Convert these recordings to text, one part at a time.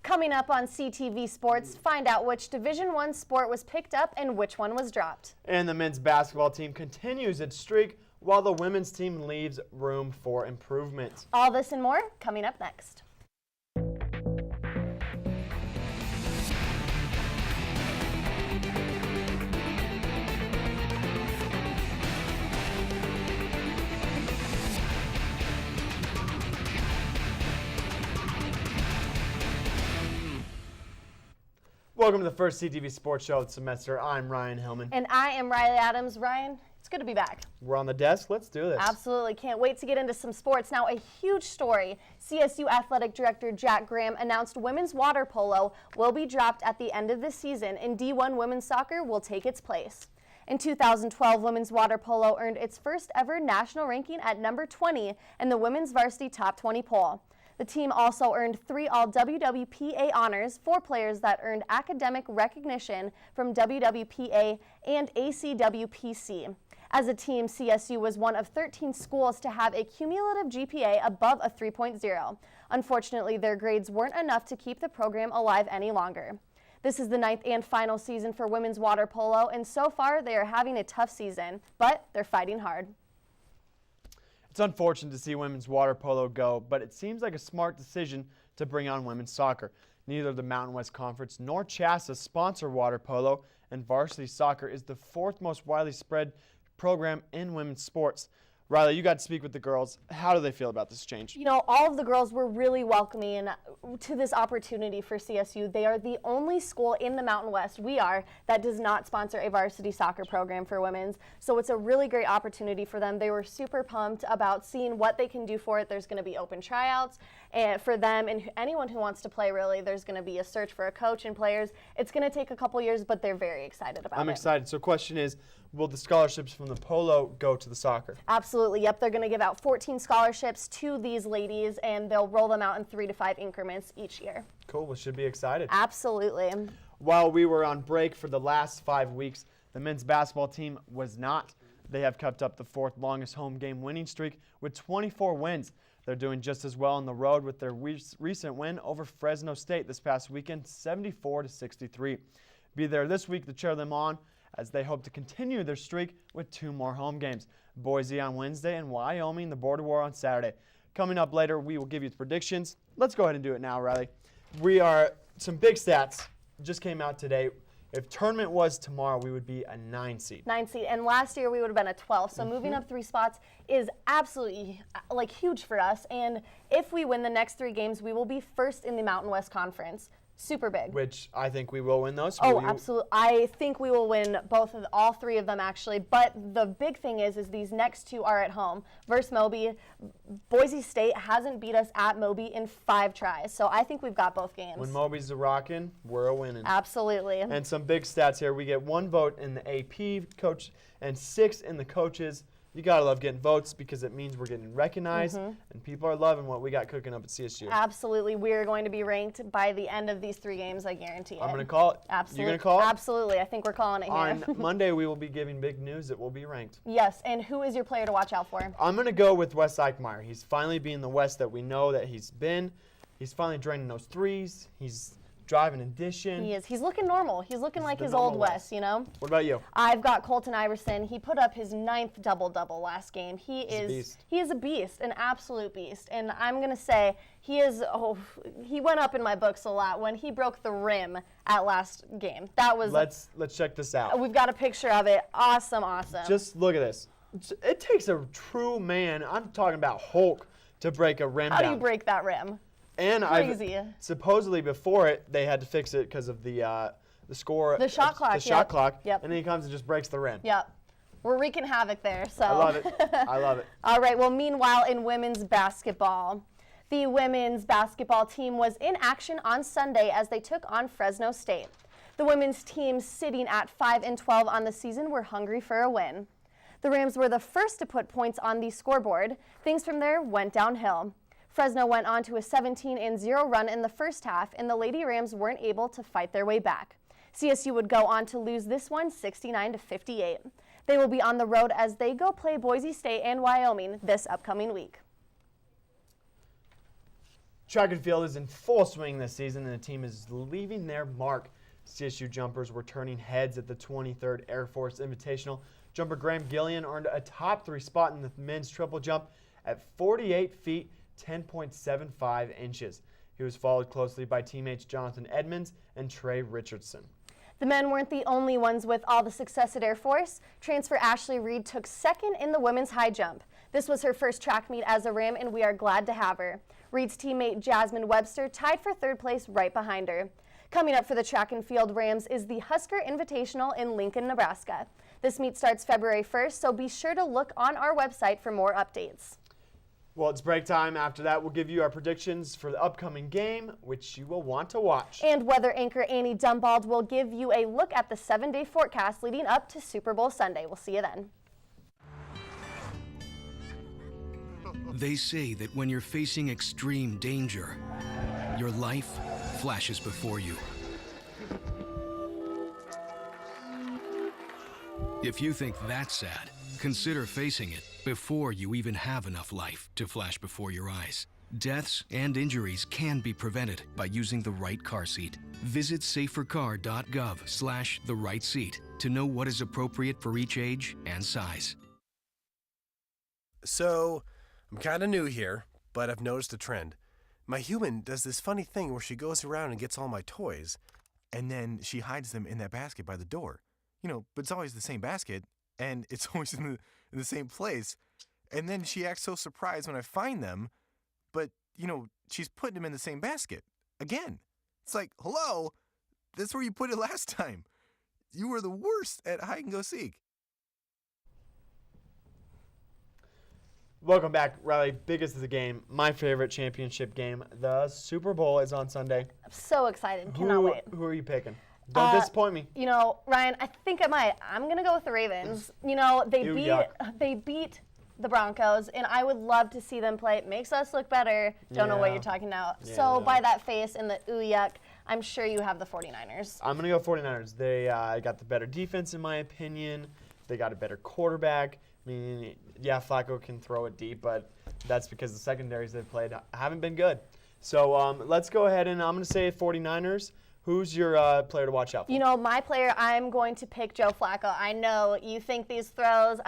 Coming up on CTV Sports, find out which Division I sport was picked up and which one was dropped. And the men's basketball team continues its streak while the women's team leaves room for improvement. All this and more coming up next. Welcome to the first CTV Sports Show of the semester. I'm Ryan Hillman. And I am Riley Adams. Ryan, it's good to be back. We're on the desk. Let's do this. Absolutely. Can't wait to get into some sports. Now, a huge story. CSU Athletic Director Jack Graham announced women's water polo will be dropped at the end of the season and D1 women's soccer will take its place. In 2012, women's water polo earned its first ever national ranking at number 20 in the women's varsity top 20 poll. The team also earned 3 All-WWPA honors, 4 players that earned academic recognition from WWPA and ACWPC. As a team, CSU was one of 13 schools to have a cumulative GPA above a 3.0. Unfortunately, their grades weren't enough to keep the program alive any longer. This is the 9th and final season for women's water polo, and so far they are having a tough season, but they're fighting hard. It's unfortunate to see women's water polo go, but it seems like a smart decision to bring on women's soccer. Neither the Mountain West Conference nor CHASA sponsor water polo, and varsity soccer is the 4th most widely spread program in women's sports. Riley, you got to speak with the girls. How do they feel about this change? You know, all of the girls were really welcoming to this opportunity for CSU. They are the only school in the Mountain West, that does not sponsor a varsity soccer program for women's. So it's a really great opportunity for them. They were super pumped about seeing what they can do for it. There's going to be open tryouts for them and anyone who wants to play, really. There's going to be a search for a coach and players. It's going to take a couple years, but they're very excited about it. I'm excited. So question is, will the scholarships from the polo go to the soccer? Absolutely. Yep. They're going to give out 14 scholarships to these ladies, and they'll roll them out in 3 to 5 increments each year. Cool. We should be excited. Absolutely. While we were on break for the last 5 weeks, the men's basketball team was not. They have kept up the 4th longest home game winning streak with 24 wins. They're doing just as well on the road with their recent win over Fresno State this past weekend, 74-63. Be there this week to cheer them on as they hope to continue their streak with 2 more home games. Boise on Wednesday and Wyoming, the Border War, on Saturday. Coming up later, we will give you the predictions. Let's go ahead and do it now, Riley. Some big stats just came out today. If tournament was tomorrow, we would be a 9 seed. 9 seed, and last year we would have been a 12. So moving up 3 spots is absolutely huge for us. And if we win the next 3 games, we will be first in the Mountain West Conference. Super big. Which I think we will win those. Oh, absolutely. I think we will win all 3 of them, actually. But the big thing is these next 2 are at home versus Moby. Boise State hasn't beat us at Moby in 5 tries. So I think we've got both games. When Moby's a rockin', we're a winning. Absolutely. And some big stats here. We get 1 vote in the AP coach and 6 in the coaches. You got to love getting votes because it means we're getting recognized and people are loving what we got cooking up at CSU. Absolutely. We're going to be ranked by the end of these 3 games, I guarantee it. I'm going to call it. Absolutely. You're going to call it? Absolutely. I think we're calling it here. On Monday, we will be giving big news that we'll be ranked. Yes. And who is your player to watch out for? I'm going to go with Wes Eichmeyer. He's finally being the Wes that we know that he's been. He's finally draining those threes. He's driving addition. He is. He's looking normal. He's looking like his old Wes, you know? What about you? I've got Colton Iverson. He put up his 9th double-double last game. He is a beast, an absolute beast. And I'm going to say he went up in my books a lot when he broke the rim at last game. That was Let's check this out. We've got a picture of it. Awesome, awesome. Just look at this. It takes a true man, I'm talking about Hulk, to break a rim down. How do you break that rim? And supposedly before it, they had to fix it because of the score. The shot clock. The shot clock. Yep. And then he comes and just breaks the rim. Yep. We're wreaking havoc there. So. I love it. I love it. All right. Well, meanwhile, in women's basketball, the women's basketball team was in action on Sunday as they took on Fresno State. The women's team, sitting at 5-12 on the season, were hungry for a win. The Rams were the first to put points on the scoreboard. Things from there went downhill. Fresno went on to a 17-0 run in the first half, and the Lady Rams weren't able to fight their way back. CSU would go on to lose this one 69-58. They will be on the road as they go play Boise State and Wyoming this upcoming week. Track and field is in full swing this season, and the team is leaving their mark. CSU jumpers were turning heads at the 23rd Air Force Invitational. Jumper Graham Gillian earned a top 3 spot in the men's triple jump at 48 feet, 10.75 inches. He was followed closely by teammates Jonathan Edmonds and Trey Richardson. The men weren't the only ones with all the success at Air Force. Transfer Ashley Reed took second in the women's high jump. This was her first track meet as a Ram, and we are glad to have her. Reed's teammate Jasmine Webster tied for third place right behind her. Coming up for the track and field Rams is the Husker Invitational in Lincoln, Nebraska. This meet starts February 1st, so be sure to look on our website for more updates. Well, it's break time. After that, we'll give you our predictions for the upcoming game, which you will want to watch. And weather anchor Annie Dumbald will give you a look at the 7-day forecast leading up to Super Bowl Sunday. We'll see you then. They say that when you're facing extreme danger, your life flashes before you. If you think that's sad, consider facing it before you even have enough life to flash before your eyes. Deaths and injuries can be prevented by using the right car seat. Visit safercar.gov/the-right-seat to know what is appropriate for each age and size. So, I'm kind of new here, but I've noticed a trend. My human does this funny thing where she goes around and gets all my toys, and then she hides them in that basket by the door. But it's always the same basket, and it's always in the same place. And then she acts so surprised when I find them, but, she's putting them in the same basket again. It's like, hello, that's where you put it last time. You were the worst at hide and go seek. Welcome back, Riley. Biggest of the game, my favorite championship game. The Super Bowl is on Sunday. I'm so excited. Cannot wait. Who are you picking? Don't disappoint me. Ryan, I think I might. I'm going to go with the Ravens. They beat the Broncos, and I would love to see them play. It makes us look better. Don't know what you're talking about. Yeah. So by that face and the ooh yuck, I'm sure you have the 49ers. I'm going to go 49ers. They got the better defense, in my opinion. They got a better quarterback. I mean, yeah, Flacco can throw it deep, but that's because the secondaries they've played haven't been good. So let's go ahead and I'm going to say 49ers. Who's your player to watch out for? My player, I'm going to pick Joe Flacco. I know you think these throws,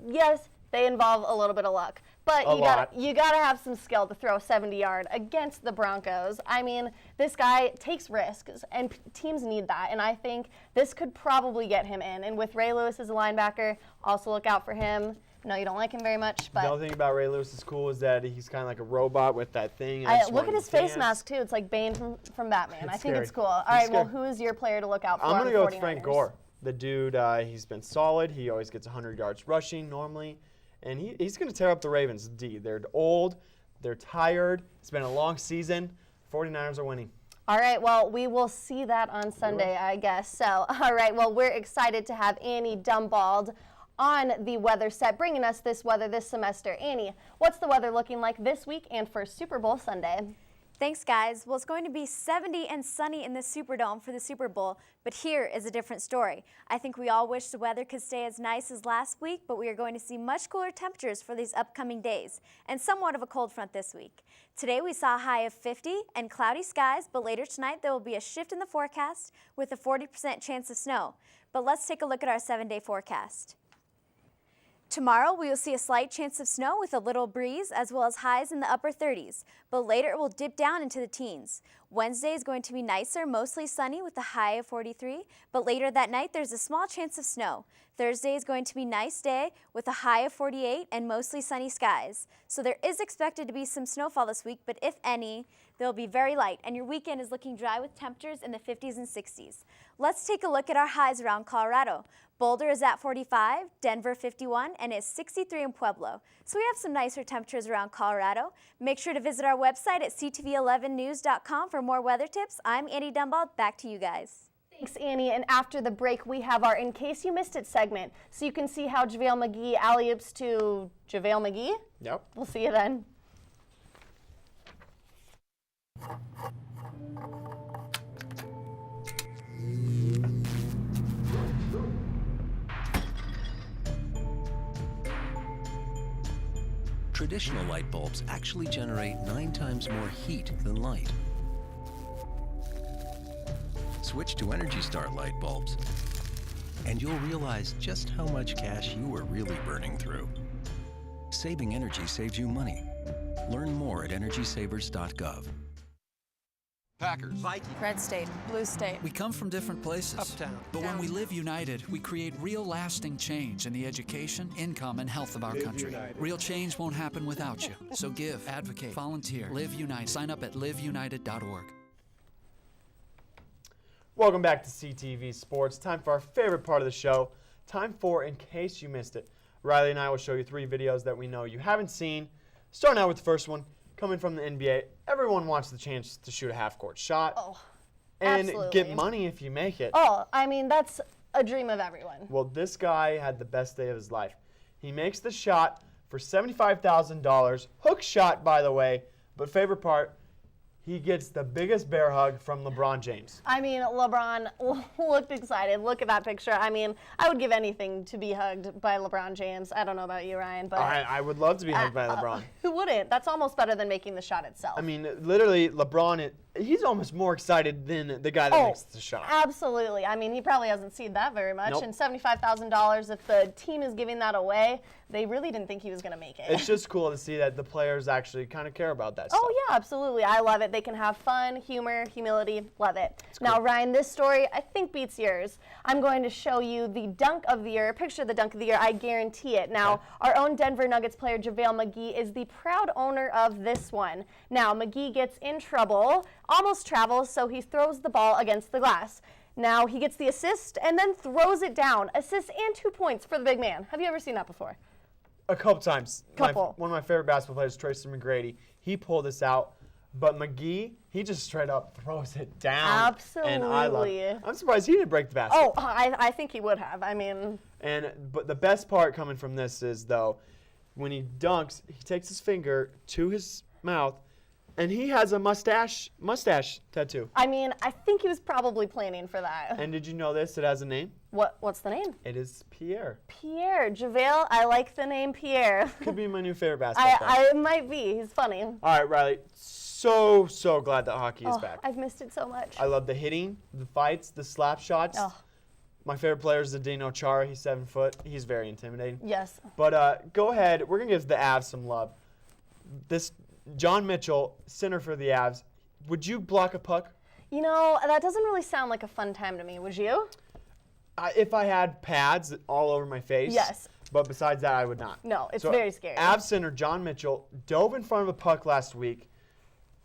yes, they involve a little bit of luck. But you gotta have some skill to throw 70-yard against the Broncos. This guy takes risks, and teams need that. And I think this could probably get him in. And with Ray Lewis as a linebacker, also look out for him. No, you don't like him very much, but the only thing about Ray Lewis is cool is that he's kind of like a robot with that thing. Look at his face mask too. It's like Bane from Batman. I think it's cool. All right, well, who is your player to look out for? I'm gonna go with Frank Gore. The dude, he's been solid. He always gets 100 yards rushing normally, and he's gonna tear up the Ravens D. They're old, they're tired. It's been a long season. 49ers are winning. All right, well, we will see that on Sunday, I guess. So, all right, well, we're excited to have Annie Dumbald on the weather set, bringing us this weather this semester. Annie, what's the weather looking like this week and for Super Bowl Sunday? Thanks, guys. Well, it's going to be 70 and sunny in the Superdome for the Super Bowl, but here is a different story. I think we all wish the weather could stay as nice as last week, but we are going to see much cooler temperatures for these upcoming days, and somewhat of a cold front this week. Today we saw a high of 50 and cloudy skies, but later tonight there will be a shift in the forecast with a 40% chance of snow. But let's take a look at our 7-day forecast. Tomorrow, we will see a slight chance of snow with a little breeze as well as highs in the upper 30s, but later it will dip down into the teens. Wednesday is going to be nicer, mostly sunny with a high of 43, but later that night there's a small chance of snow. Thursday is going to be a nice day with a high of 48 and mostly sunny skies. So there is expected to be some snowfall this week, but if any, they'll be very light, and your weekend is looking dry with temperatures in the 50s and 60s. Let's take a look at our highs around Colorado. Boulder is at 45, Denver 51, and it's 63 in Pueblo. So we have some nicer temperatures around Colorado. Make sure to visit our website at ctv11news.com for more weather tips. I'm Annie Dumbald. Back to you guys. Thanks, Annie. And after the break, we have our In Case You Missed It segment. So you can see how JaVale McGee alley-oops to JaVale McGee. Yep. We'll see you then. Traditional light bulbs actually generate 9 times more heat than light. Switch to Energy Star light bulbs, and you'll realize just how much cash you were really burning through. Saving energy saves you money. Learn more at energysavers.gov. Packers, Vikings, Red State, Blue State. We come from different places. Uptown. But when we live united, we create real lasting change in the education, income, and health of our country. Real change won't happen without you. So give, advocate, volunteer, Live United. Sign up at liveunited.org. Welcome back to CTV Sports. Time for our favorite part of the show. Time for In Case You Missed It. Riley and I will show you 3 videos that we know you haven't seen. Starting out with the first one, coming from the NBA. Everyone wants the chance to shoot a half-court shot. Oh, and absolutely. get money if you make it. Oh, I mean, that's a dream of everyone. Well, this guy had the best day of his life. He makes the shot for $75,000. Hook shot, by the way. But favorite part, he gets the biggest bear hug from LeBron James. I mean, LeBron looked excited. Look at that picture. I mean, I would give anything to be hugged by LeBron James. I don't know about you, Ryan, but I would love to be hugged by LeBron. Who wouldn't? That's almost better than making the shot itself. I mean, literally, LeBron, he's almost more excited than the guy that makes the shot. Absolutely. I mean, he probably hasn't seen that very much. Nope. And $75,000, if the team is giving that away, they really didn't think he was going to make it. It's just cool to see that the players actually kind of care about that stuff. Oh, yeah, absolutely. I love it. They can have fun, humor, humility. Love it. Now, Ryan, this story, I think, beats yours. I'm going to show you the dunk of the year, picture of the dunk of the year. I guarantee it. Now, our own Denver Nuggets player, JaVale McGee, is the proud owner of this one. Now, McGee gets in trouble, almost travels, so he throws the ball against the glass. Now, he gets the assist and then throws it down. Assist and 2 points for the big man. Have you ever seen that before? A couple times. Couple. One of my favorite basketball players, Tracy McGrady, he pulled this out. But McGee, he just straight up throws it down. Absolutely. And I love it. I'm surprised he didn't break the basket. Oh, I think he would have. I mean. But the best part coming from this is, though, when he dunks, he takes his finger to his mouth, and he has a mustache tattoo. I mean, I think he was probably planning for that. And did you know this? It has a name. What's the name? It is Pierre. Pierre. JaVale, I like the name Pierre. Could be my new favorite basketball player. I might be. He's funny. All right, Riley. So glad that hockey is back. I've missed it so much. I love the hitting, the fights, the slap shots. Oh. My favorite player is Zdeno Chara. He's 7 foot. He's very intimidating. Yes. But go ahead. We're going to give the Avs some love. This John Mitchell, center for the Avs. Would you block a puck? You know, that doesn't really sound like a fun time to me. Would you? If I had pads all over my face. Yes. But besides that, I would not. No, it's very scary. Avs center John Mitchell dove in front of a puck last week,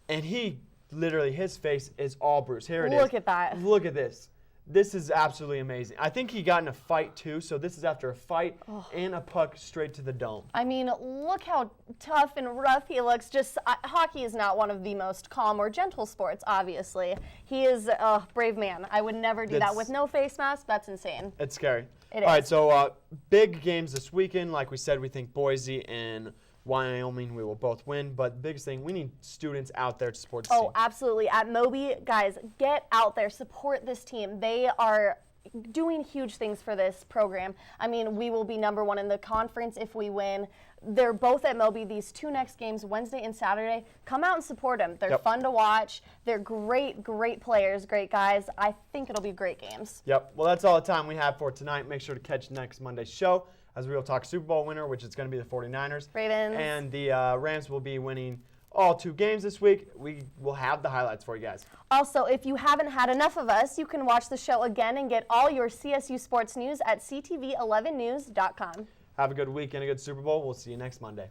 and he literally, his face is all bruised. Here it is. Look at that. Look at this. This is absolutely amazing. I think he got in a fight too, so this is after a fight and a puck straight to the dome. I mean, look how tough and rough he looks. Just hockey is not one of the most calm or gentle sports, obviously. He is a brave man. I would never do that with no face mask. That's insane. It's scary. It is. All right, so big games this weekend. Like we said, we think Boise and Wyoming, we will both win. But the biggest thing, we need students out there to support the team. Oh, absolutely. At Moby, guys, get out there. Support this team. They are doing huge things for this program. I mean, we will be #1 in the conference if we win. They're both at Moby these 2 next games, Wednesday and Saturday. Come out and support them. They're fun to watch. They're great players, great guys. I think it'll be great games. Yep. Well, that's all the time we have for tonight. Make sure to catch next Monday's show as we will talk Super Bowl winner, which is going to be the 49ers. Ravens. And the Rams will be winning all 2 games this week. We will have the highlights for you guys. Also, if you haven't had enough of us, you can watch the show again and get all your CSU sports news at ctv11news.com. Have a good week and a good Super Bowl. We'll see you next Monday.